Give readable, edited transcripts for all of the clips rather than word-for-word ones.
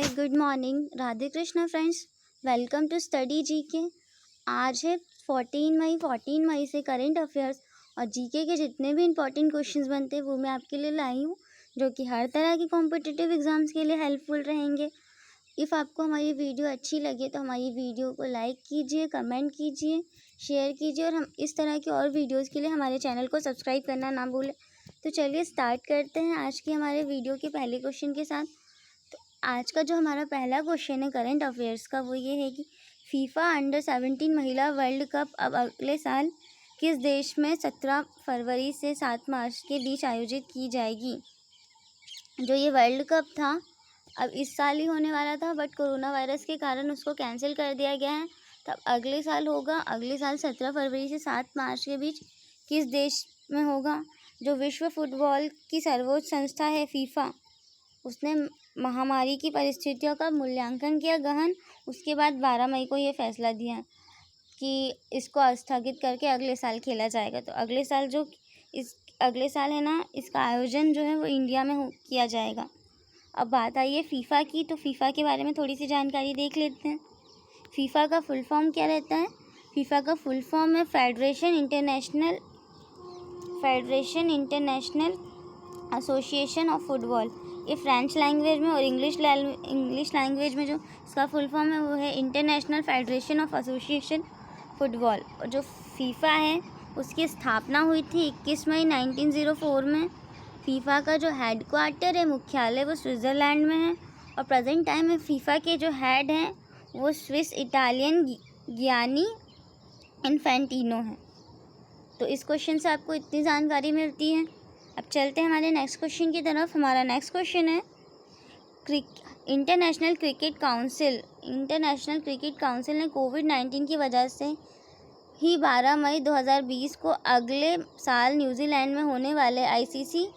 Good morning, Radhe Krishna friends. Welcome to study GK. आज है 14 मई से करेंट अफेयर्स और जीके के जितने भी इंपॉर्टेंट क्वेश्चंस बनते हैं वो मैं आपके लिए लाई हूँ, जो कि हर तरह के कॉम्पिटिटिव एग्जाम्स के लिए हेल्पफुल रहेंगे। इफ़ आपको हमारी वीडियो अच्छी लगे तो हमारी वीडियो को लाइक कीजिए, कमेंट कीजिए, शेयर कीजिए और हम इस तरह की और वीडियोज़ के लिए हमारे चैनल को सब्सक्राइब करना ना भूलें। तो चलिए स्टार्ट करते हैं आज की हमारे वीडियो के पहले क्वेश्चन के साथ। आज का जो हमारा पहला क्वेश्चन है करंट अफेयर्स का, वो ये है कि फीफा अंडर 17 महिला वर्ल्ड कप अब अगले साल किस देश में 17 फरवरी से 7 मार्च के बीच आयोजित की जाएगी। जो ये वर्ल्ड कप था अब इस साल ही होने वाला था, बट कोरोना वायरस के कारण उसको कैंसिल कर दिया गया है। तब अगले साल होगा, अगले साल 17 फरवरी से 7 मार्च के बीच किस देश में होगा। जो विश्व फुटबॉल की सर्वोच्च संस्था है फीफा, उसने महामारी की परिस्थितियों का मूल्यांकन किया गहन, उसके बाद 12 मई को ये फैसला दिया कि इसको स्थगित करके अगले साल खेला जाएगा। तो अगले साल है ना, इसका आयोजन जो है वो इंडिया में किया जाएगा। अब बात आई है फ़ीफ़ा की, तो फ़ीफ़ा के बारे में थोड़ी सी जानकारी देख लेते हैं। फ़ीफ़ा का फुल फॉर्म क्या रहता है? फ़ीफ़ा का फुल फॉर्म है federation international association of football. ये फ्रेंच लैंग्वेज में और इंग्लिश लैंग्वेज में जो इसका फुल फॉर्म है वो है international federation of association football. और जो फीफा है उसकी स्थापना हुई थी 21 मई 1904 में। फीफा का जो हेड क्वार्टर है, मुख्यालय, वो स्विट्ज़रलैंड में है। और प्रेजेंट टाइम में फीफा के जो हेड हैं वो स्विस इटालियन गियानी इन्फेंटिनो हैं। तो इस क्वेश्चन से आपको इतनी जानकारी मिलती है। अब चलते हैं हमारे नेक्स्ट क्वेश्चन की तरफ। हमारा नेक्स्ट क्वेश्चन है इंटरनेशनल क्रिकेट काउंसिल ने कोविड-19 की वजह से ही 12 मई 2020 को अगले साल न्यूजीलैंड में होने वाले आईसीसी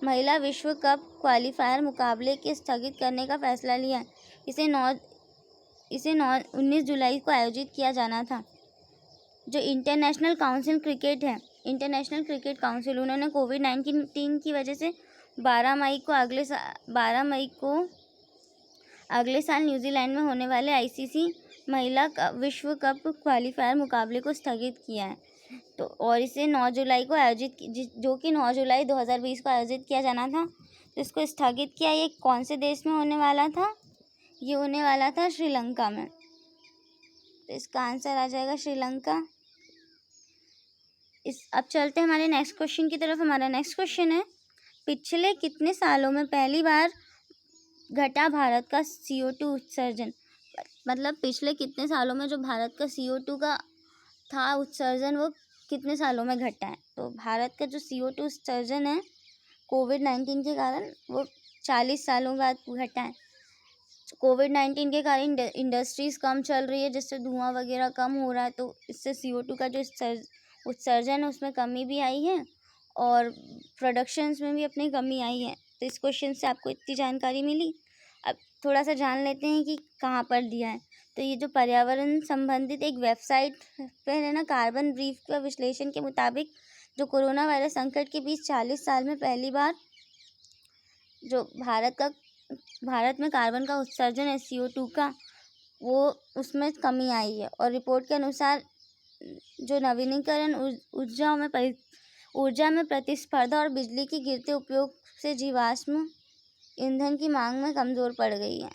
महिला विश्व कप क्वालीफायर मुकाबले के स्थगित करने का फैसला लिया। इसे 19 जुलाई को आयोजित किया जाना था। जो इंटरनेशनल क्रिकेट काउंसिल उन्होंने कोविड-19 की वजह से 12 मई को अगले साल न्यूजीलैंड में होने वाले आईसीसी महिला विश्व कप क्वालीफायर मुकाबले को स्थगित किया है। तो और इसे 9 जुलाई को जो कि 9 जुलाई 2020 को आयोजित किया जाना था, तो इसको स्थगित किया। ये कौन से देश में होने वाला था? ये होने वाला था श्रीलंका में। तो इसका आंसर आ जाएगा श्रीलंका। अब चलते हैं हमारे नेक्स्ट क्वेश्चन की तरफ। हमारा नेक्स्ट क्वेश्चन है पिछले कितने सालों में पहली बार घटा भारत का CO2 उत्सर्जन। मतलब पिछले कितने सालों में जो भारत का CO2 का था उत्सर्जन, वो कितने सालों में घटा है। तो भारत का जो CO2 उत्सर्जन है कोविड-19 के कारण वो 40 सालों बाद घटा है। कोविड-19 के कारण इंडस्ट्रीज़ कम चल रही है, जिससे धुआं वगैरह कम हो रहा है, तो इससे CO2 का जो उत्सर्जन है उसमें कमी भी आई है और प्रोडक्शंस में भी अपनी कमी आई है। तो इस क्वेश्चन से आपको इतनी जानकारी मिली। अब थोड़ा सा जान लेते हैं कि कहाँ पर दिया है। तो ये जो पर्यावरण संबंधित एक वेबसाइट पर है ना, कार्बन ब्रीफ का विश्लेषण के मुताबिक जो कोरोना वायरस संकट के बीच 40 साल में पहली बार जो भारत में कार्बन का उत्सर्जन है CO2 का, वो उसमें कमी आई है। और रिपोर्ट के अनुसार जो नवीनीकरण ऊर्जा में प्रतिस्पर्धा और बिजली की गिरते उपयोग से जीवाश्म ईंधन की मांग में कमज़ोर पड़ गई है।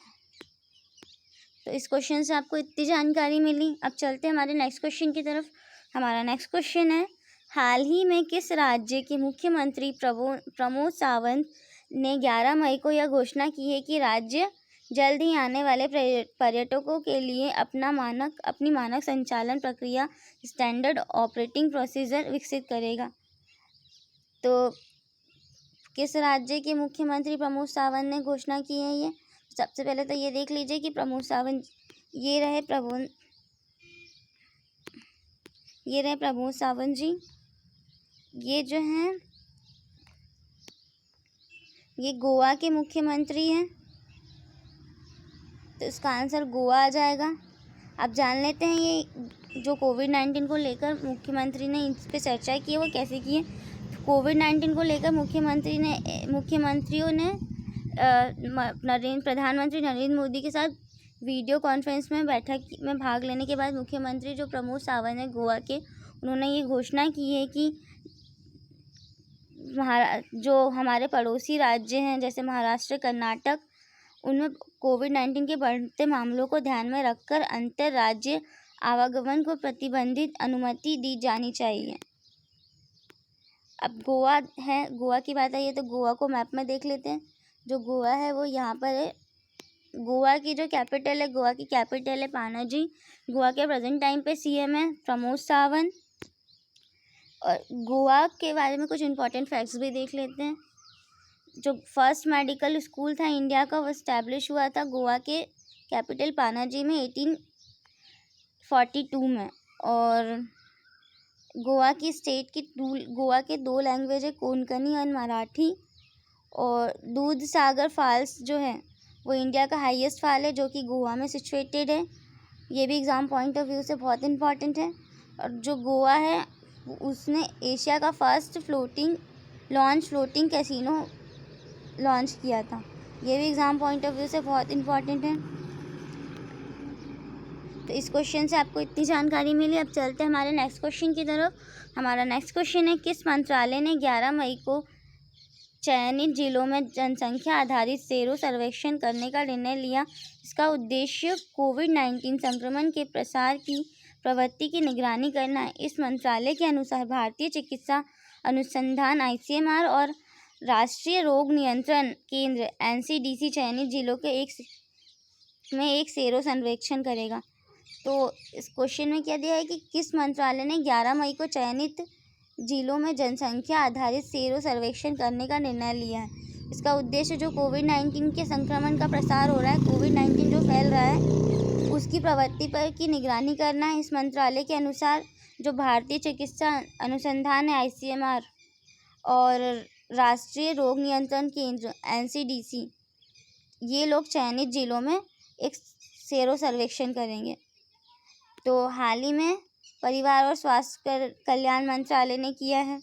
तो इस क्वेश्चन से आपको इतनी जानकारी मिली। अब चलते हैं हमारे नेक्स्ट क्वेश्चन की तरफ। हमारा नेक्स्ट क्वेश्चन है हाल ही में किस राज्य के मुख्यमंत्री प्रमोद सावंत ने 11 मई को यह घोषणा की है कि राज्य जल्द ही आने वाले पर्यटकों के लिए अपनी मानक संचालन प्रक्रिया स्टैंडर्ड ऑपरेटिंग प्रोसीजर विकसित करेगा। तो किस राज्य के मुख्यमंत्री प्रमोद सावंत ने घोषणा की है ये? सबसे पहले तो ये देख लीजिए कि प्रमोद सावंत ये रहे प्रमोद सावंत जी। ये जो हैं ये गोवा के मुख्यमंत्री हैं, तो इसका आंसर गोवा आ जाएगा। अब जान लेते हैं ये जो कोविड-19 को लेकर मुख्यमंत्री ने इस पर चर्चा की है वो कैसे की है। कोविड-19 को लेकर मुख्यमंत्रियों ने प्रधानमंत्री नरेंद्र मोदी के साथ वीडियो कॉन्फ्रेंस में बैठक में भाग लेने के बाद मुख्यमंत्री जो प्रमोद सावंत हैं गोवा के, उन्होंने ये घोषणा की है कि जो हमारे पड़ोसी राज्य हैं जैसे महाराष्ट्र, कर्नाटक, उनमें कोविड-19 के बढ़ते मामलों को ध्यान में रखकर अंतर राज्य आवागमन को प्रतिबंधित अनुमति दी जानी चाहिए। अब गोवा है, गोवा की बात आई है तो गोवा को मैप में देख लेते हैं। जो गोवा है वो यहाँ पर है। गोवा की जो कैपिटल है, गोवा की कैपिटल है पानाजी। गोवा के प्रेजेंट टाइम पे सीएम है प्रमोद सावंत। और गोवा के बारे में कुछ इम्पोर्टेंट फैक्ट्स भी देख लेते हैं। जो फर्स्ट मेडिकल स्कूल था इंडिया का, वो इस्टेब्लिश हुआ था गोवा के कैपिटल पानाजी में 1842 में। और गोवा के 2 लैंग्वेज है, कोंकणी और मराठी। और दूध सागर फॉल्स जो है वो इंडिया का हाईएस्ट फॉल है जो कि गोवा में सिचुएटेड है। ये भी एग्ज़ाम पॉइंट ऑफ व्यू से बहुत इम्पॉर्टेंट है। और जो गोवा है उसने एशिया का फर्स्ट फ्लोटिंग कैसीनो लॉन्च किया था। ये भी एग्ज़ाम पॉइंट ऑफ व्यू से बहुत इम्पॉर्टेंट है। तो इस क्वेश्चन से आपको इतनी जानकारी मिली। अब चलते हैं हमारे नेक्स्ट क्वेश्चन की तरफ। हमारा नेक्स्ट क्वेश्चन है, किस मंत्रालय ने 11 मई को चयनित जिलों में जनसंख्या आधारित सेरो सर्वेक्षण करने का निर्णय लिया? इसका उद्देश्य कोविड-19 संक्रमण के प्रसार की प्रवृत्ति की निगरानी करना है। इस मंत्रालय के अनुसार भारतीय चिकित्सा अनुसंधान ICMR और राष्ट्रीय रोग नियंत्रण केंद्र NCDC चयनित जिलों के एक सेरो सर्वेक्षण करेगा। तो इस क्वेश्चन में क्या दिया है कि किस मंत्रालय ने 11 मई को चयनित जिलों में जनसंख्या आधारित सेरो सर्वेक्षण करने का निर्णय लिया है। इसका उद्देश्य जो कोविड-19 के संक्रमण का प्रसार हो रहा है, कोविड-19 जो फैल रहा है, उसकी प्रवृत्ति पर की निगरानी करना है। इस मंत्रालय के अनुसार जो भारतीय चिकित्सा अनुसंधान है ICMR और राष्ट्रीय रोग नियंत्रण केंद्र NCDC, ये लोग चयनित जिलों में एक सेरो सर्वेक्षण करेंगे। तो हाल ही में परिवार और स्वास्थ्य कल्याण मंत्रालय ने किया है।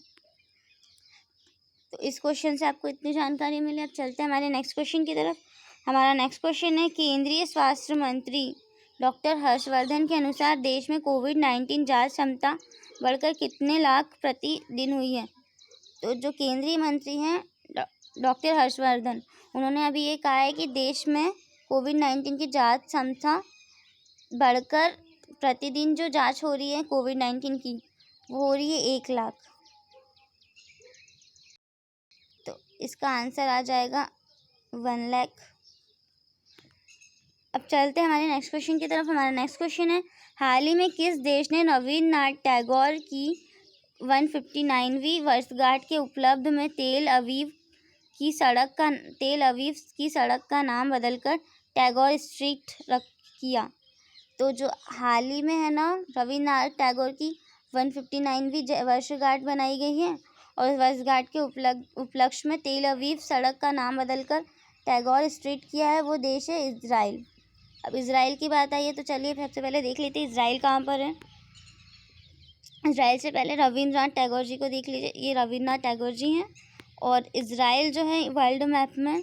तो इस क्वेश्चन से आपको इतनी जानकारी मिली। अब चलते हैं हमारे नेक्स्ट क्वेश्चन की तरफ। हमारा नेक्स्ट क्वेश्चन है, केंद्रीय स्वास्थ्य मंत्री डॉक्टर हर्षवर्धन के अनुसार देश में कोविड-19 जांच क्षमता बढ़कर कितने लाख प्रति दिन हुई है? तो जो केंद्रीय मंत्री हैं डॉक्टर हर्षवर्धन, उन्होंने अभी ये कहा है कि देश में कोविड-19 की जांच क्षमता बढ़कर प्रतिदिन जो जांच हो रही है कोविड-19 की, वो हो रही है 1 लाख। तो इसका आंसर आ जाएगा 1 लाख। अब चलते हैं हमारे नेक्स्ट क्वेश्चन की तरफ। हमारा नेक्स्ट क्वेश्चन है, हाल ही में किस देश ने रवींद्रनाथ टैगोर की 159वीं वर्षगांठ के उपलक्ष्य में तेल अवीव की सड़क का नाम बदलकर टैगोर स्ट्रीट किया? तो जो हाल ही में है ना, रवींद्रनाथ टैगोर की 159वीं वर्षगांठ बनाई गई है और इस वर्षगांठ के उपलक्ष्य में तेल अवीव सड़क का नाम बदलकर टैगोर स्ट्रीट किया है, वो देश है इजराइल। अब इजराइल की बात आई है तो चलिए सबसे पहले देख लेते हैं इजराइल कहाँ पर है। इजराइल से पहले रवींद्रनाथ टैगोर जी को देख लीजिए। ये रवींद्रनाथ टैगोर जी हैं। और इजराइल जो है वर्ल्ड मैप में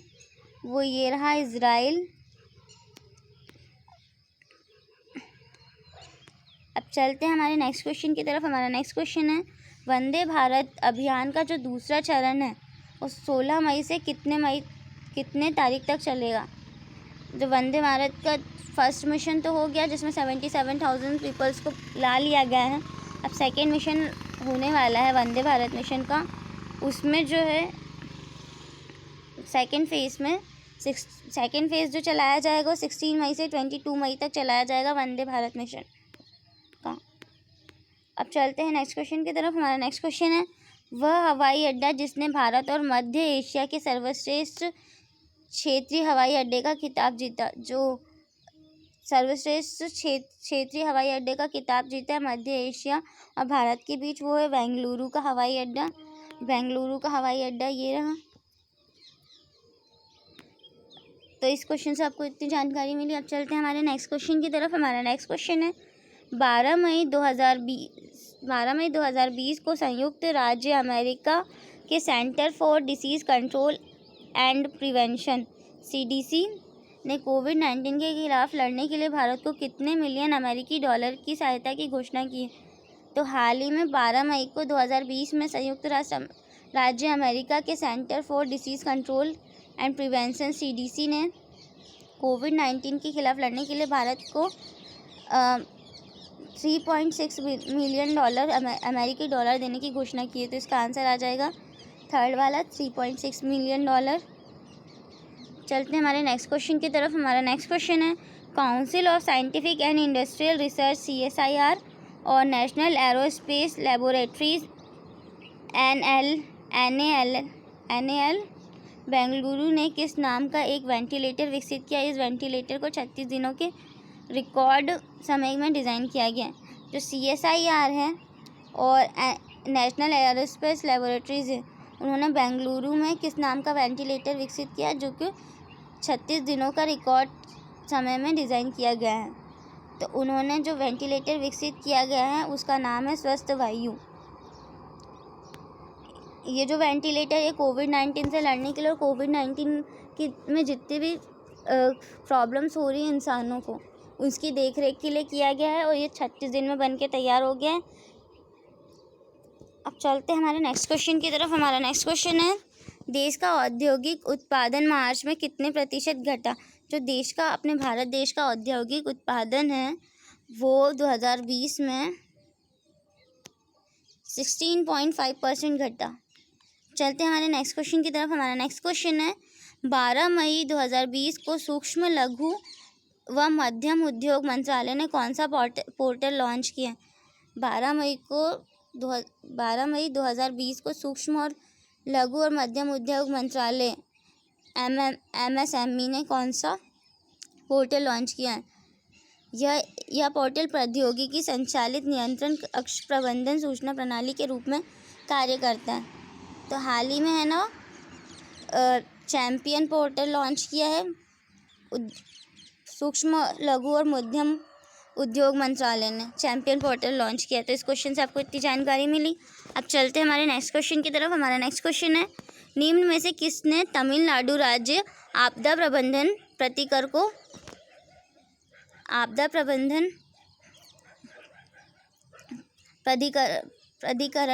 वो ये रहा इजराइल। अब चलते हैं हमारे नेक्स्ट क्वेश्चन की तरफ। हमारा नेक्स्ट क्वेश्चन है, वंदे भारत अभियान का जो दूसरा चरण है वो 16 मई से कितने तारीख तक चलेगा? जो वंदे भारत का फर्स्ट मिशन तो हो गया जिसमें 77,000 पीपल्स को ला लिया गया है। अब सेकेंड मिशन होने वाला है वंदे भारत मिशन का। उसमें जो है सेकेंड फेज़ जो चलाया जाएगा वो 16 मई से 22 मई तक चलाया जाएगा वंदे भारत मिशन का। अब चलते हैं नेक्स्ट क्वेश्चन की तरफ। हमारा नेक्स्ट क्वेश्चन है, वह हवाई अड्डा जिसने भारत और मध्य एशिया के सर्वश्रेष्ठ क्षेत्रीय हवाई अड्डे का खिताब जीता। जो सर्वश्रेष्ठ क्षेत्रीय हवाई अड्डे का खिताब जीता है मध्य एशिया और भारत के बीच, वो है बेंगलुरु का हवाई अड्डा। बेंगलुरु का हवाई अड्डा ये रहा। तो इस क्वेश्चन से आपको इतनी जानकारी मिली। अब चलते हैं हमारे नेक्स्ट क्वेश्चन की तरफ। हमारा नेक्स्ट क्वेश्चन है, 12 मई 2020 को संयुक्त राज्य अमेरिका के centre for disease control and prevention CDC ने कोविड-19 के खिलाफ लड़ने के लिए भारत को कितने मिलियन अमेरिकी डॉलर की सहायता की घोषणा की है? तो हाल ही में 12 मई को 2020 में संयुक्त राज्य अमेरिका के centre for disease control and prevention CDC ने कोविड-19 के खिलाफ लड़ने के लिए भारत को 3.6 मिलियन डॉलर अमेरिकी डॉलर देने की घोषणा की है। तो इसका आंसर आ जाएगा थर्ड वाला 3.6 मिलियन डॉलर। चलते हैं हमारे नेक्स्ट क्वेश्चन की तरफ। हमारा नेक्स्ट क्वेश्चन है council of scientific and industrial research CSIR और national aerospace laboratories NAL Bengaluru ने किस नाम का एक वेंटिलेटर विकसित किया? इस वेंटिलेटर को 36 दिनों के रिकॉर्ड समय में डिज़ाइन किया गया। जो CSIR है और नेशनल एरोस्पेस लेबोरेटरीज है, उन्होंने बेंगलुरु में किस नाम का वेंटिलेटर विकसित किया जो कि 36 दिनों का रिकॉर्ड समय में डिज़ाइन किया गया है? तो उन्होंने जो वेंटिलेटर विकसित किया गया है उसका नाम है स्वस्थ वायु। ये जो वेंटिलेटर है कोविड-19 से लड़ने के लिए और कोविड-19 में जितनी भी प्रॉब्लम्स हो रही हैं इंसानों को, उसकी देख रेख के लिए किया गया है और ये 36 दिन में बन के तैयार हो गया है। अब चलते हैं हमारे नेक्स्ट क्वेश्चन की तरफ। हमारा नेक्स्ट क्वेश्चन है देश का औद्योगिक उत्पादन मार्च में कितने प्रतिशत घटा? जो देश का अपने भारत देश का औद्योगिक उत्पादन है वो 2020 में 16.5% घटा। चलते हैं हमारे नेक्स्ट क्वेश्चन की तरफ। हमारा नेक्स्ट क्वेश्चन है 12 मई 2020 को सूक्ष्म लघु व मध्यम उद्योग मंत्रालय ने कौन सा पोर्टल लॉन्च किया? 12 मई 2020 को सूक्ष्म और लघु और मध्यम उद्योग मंत्रालय MSME ने कौन सा पोर्टल लॉन्च किया है? यह पोर्टल प्रौद्योगिकी संचालित नियंत्रण कक्ष प्रबंधन सूचना प्रणाली के रूप में कार्य करता है। तो हाल ही में है ना चैम्पियन पोर्टल लॉन्च किया है सूक्ष्म लघु और मध्यम उद्योग मंत्रालय ने चैम्पियन पोर्टल लॉन्च किया। तो इस क्वेश्चन से आपको इतनी जानकारी मिली। अब चलते हैं हमारे नेक्स्ट क्वेश्चन की तरफ। हमारा नेक्स्ट क्वेश्चन है निम्न में से किसने तमिलनाडु राज्य आपदा प्रबंधन प्राधिकरण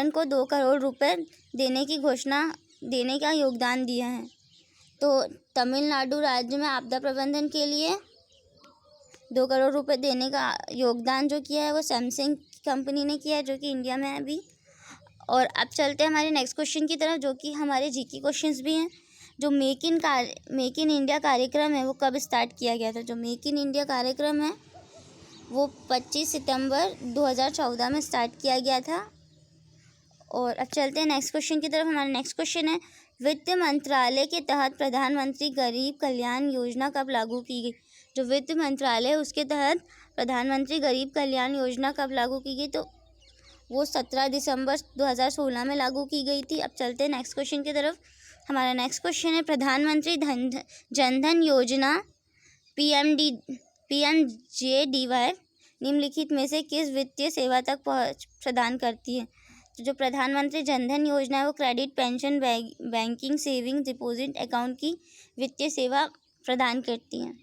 को 2 करोड़ रुपए देने का योगदान दिया है? तो तमिलनाडु राज्य में आपदा प्रबंधन के लिए 2 करोड़ रुपए देने का योगदान जो किया है वो सैमसंग कंपनी ने किया है जो कि इंडिया में है अभी। और अब चलते हैं हमारे नेक्स्ट क्वेश्चन की तरफ जो कि हमारे जीके क्वेश्चंस भी हैं। जो मेक इन इंडिया कार्यक्रम है वो कब स्टार्ट किया गया था? जो मेक इन इंडिया कार्यक्रम है वो 25 सितंबर 2014 में स्टार्ट किया गया था। और अब चलते हैं नेक्स्ट क्वेश्चन की तरफ। हमारा नेक्स्ट क्वेश्चन है वित्त मंत्रालय के तहत प्रधानमंत्री गरीब कल्याण योजना कब लागू की गई? जो वित्त मंत्रालय है उसके तहत प्रधानमंत्री गरीब कल्याण योजना कब लागू की गई? तो वो 17 दिसंबर 2016 में लागू की गई थी। अब चलते हैं नेक्स्ट क्वेश्चन की तरफ। हमारा नेक्स्ट क्वेश्चन है प्रधानमंत्री जनधन योजना PMJDY निम्नलिखित में से किस वित्तीय सेवा तक पहुँच प्रदान करती है? तो जो प्रधानमंत्री जनधन योजना है वो credit pension banking saving deposit account की वित्तीय सेवा प्रदान करती है।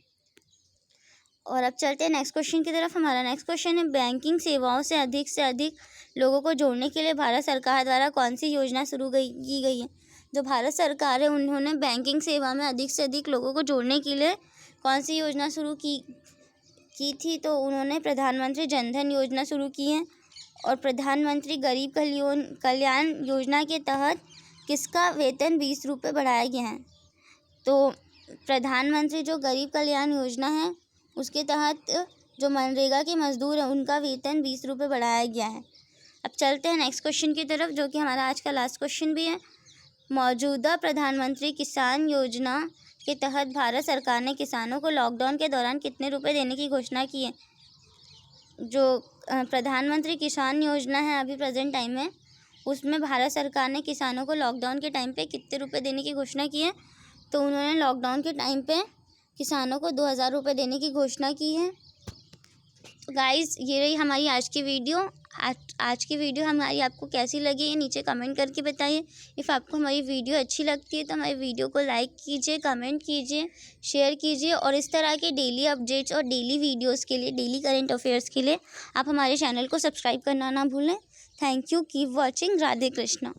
और अब चलते हैं नेक्स्ट क्वेश्चन की तरफ। हमारा नेक्स्ट क्वेश्चन है बैंकिंग सेवाओं से अधिक लोगों को जोड़ने के लिए भारत सरकार द्वारा कौन सी योजना की गई है? जो भारत सरकार है उन्होंने बैंकिंग सेवा में अधिक से अधिक लोगों को जोड़ने के लिए कौन सी योजना शुरू की थी? तो उन्होंने प्रधानमंत्री जनधन योजना शुरू की है। और प्रधानमंत्री गरीब कल्याण योजना के तहत किसका वेतन 20 रुपये बढ़ाया गया है? तो प्रधानमंत्री जो गरीब कल्याण योजना है उसके तहत जो मनरेगा के मजदूर हैं उनका वेतन 20 रुपये बढ़ाया गया है। अब चलते हैं नेक्स्ट क्वेश्चन की तरफ जो कि हमारा आज का लास्ट क्वेश्चन भी है। मौजूदा प्रधानमंत्री किसान योजना के तहत भारत सरकार ने किसानों को लॉकडाउन के दौरान कितने रुपए देने की घोषणा की है? जो प्रधानमंत्री किसान योजना है अभी प्रेजेंट टाइम में उसमें भारत सरकार ने किसानों को लॉकडाउन के टाइम पे कितने रुपए देने की घोषणा की है? तो उन्होंने लॉकडाउन के टाइम पे किसानों को 2000 रुपये देने की घोषणा की है। तो गाइज़ ये रही हमारी आज की वीडियो। आज की वीडियो हमारी आपको कैसी लगी ये नीचे कमेंट करके बताइए। इफ़ आपको हमारी वीडियो अच्छी लगती है तो हमारी वीडियो को लाइक कीजिए, कमेंट कीजिए, शेयर कीजिए और इस तरह के डेली अपडेट्स और डेली वीडियोज़ के लिए, डेली करंट अफेयर्स के लिए आप हमारे चैनल को सब्सक्राइब करना ना भूलें। Thank you, keep watching. Radhe Krishna.